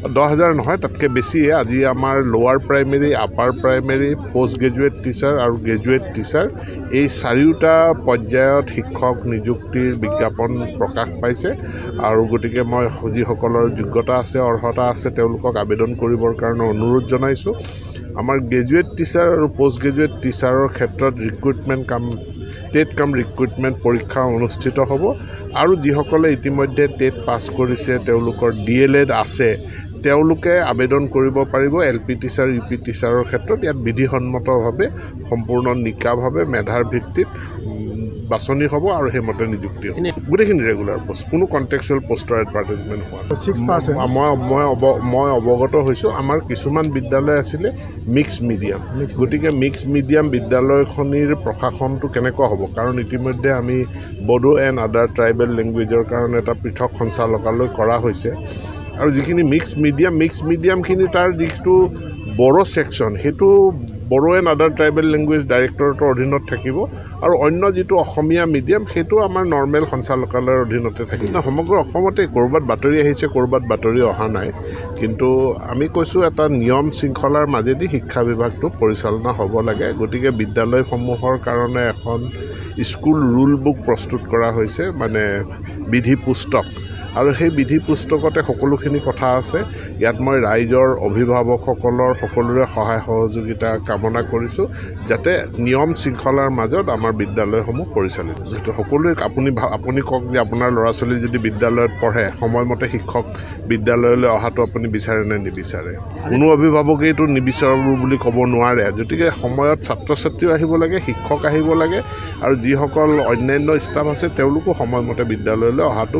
10,000 নহয়, তাতকৈ বেছিয়ে। আজি আমাৰ লোৱাৰ primary, upper primary, post graduate teacher আৰু গ্ৰেজুৱেট টিচাৰ এই চাৰিওটা পৰ্যায়ত শিক্ষক নিযুক্তিৰ বিজ্ঞাপন প্ৰকাশ পাইছে। আৰু গতিকে মই যিসকলৰ যোগ্যতা আছে, অৰ্হতা আছে, তেওঁলোকক আবেদন কৰিবৰ কাৰণে অনুৰোধ জনাইছোঁ। আমাৰ গ্ৰেজুৱেট টিচাৰ আৰু পোষ্ট গ্ৰেজুৱেট টিচাৰৰ ক্ষেত্ৰত টেট কাম ৰিক্ৰুইটমেণ্ট পৰীক্ষা অনুষ্ঠিত হ'ব। আৰু যিসকলে ইতিমধ্যে টেট পাছ কৰিছে, তেওঁলোকৰ DLED আছে, তেওঁলোকে আবেদন কৰিব পাৰিব LP টিচাৰ, UP টিচাৰৰ ক্ষেত্ৰত। ইয়াত বিধিসন্মতভাৱে সম্পূৰ্ণ নিকাভাৱে মেধাৰ ভিত্তিত বাছনি হ'ব আৰু সেইমতে নিযুক্তি হ'ব। গোটেইখিনি ৰেগুলাৰ পোষ্ট, কোনো কণ্টেক্সুৱেল পোষ্টৰ এডভাৰ্টাইজমেণ্ট হোৱা নাই। মই অৱগত হৈছোঁ। আমাৰ কিছুমান বিদ্যালয় আছিলে মিক্স মিডিয়াম, গতিকে মিক্স মিডিয়াম বিদ্যালয়খনিৰ প্ৰশাসনটো কেনেকুৱা হ'ব, কাৰণ ইতিমধ্যে আমি বড়ো এণ্ড আদাৰ ট্ৰাইবেল লেংগুৱেজৰ কাৰণে এটা পৃথক সঞ্চালকালয় কৰা হৈছে। আৰু যিখিনি মিক্স মিডিয়ামখিনি তাৰ যিটো বড়ো ছেকশ্যন, সেইটো Bodo and other tribal language ডাইৰেক্টৰেটৰ অধীনত থাকিব। আৰু অন্য যিটো অসমীয়া মিডিয়াম, সেইটো আমাৰ নৰ্মেল সঞ্চালকালয়ৰ অধীনতে থাকিব। সমগ্ৰ অসমতে ক'ৰবাত বাতৰি আহিছে, ক'ৰবাত বাতৰি অহা নাই, কিন্তু আমি কৈছোঁ এটা নিয়ম শৃংখলাৰ মাজেদি শিক্ষা বিভাগটো পৰিচালনা হ'ব লাগে। গতিকে বিদ্যালয়সমূহৰ কাৰণে এখন স্কুল ৰুল বুক প্ৰস্তুত কৰা হৈছে, মানে বিধি পুস্তক। আৰু সেই বিধি পুস্তকতে সকলোখিনি কথা আছে। ইয়াত মই ৰাইজৰ, অভিভাৱকসকলৰ সকলোৰে সহায় সহযোগিতা কামনা কৰিছোঁ, যাতে নিয়ম শৃংখলাৰ মাজত আমাৰ বিদ্যালয়সমূহ পৰিচালিত হয়। সকলোৱে আপুনি কওক যে আপোনাৰ ল'ৰা ছোৱালী যদি বিদ্যালয়ত পঢ়ে, সময়মতে শিক্ষক বিদ্যালয়লৈ অহাটো আপুনি বিচাৰে নে নিবিচাৰে? কোনো অভিভাৱকেইটো নিবিচাৰোঁ বুলি ক'ব নোৱাৰে। গতিকে সময়ত ছাত্ৰ ছাত্ৰীও আহিব লাগে, শিক্ষক আহিব লাগে, আৰু যিসকল অন্যান্য ষ্টাফ আছে তেওঁলোকো সময়মতে বিদ্যালয়লৈ অহাটো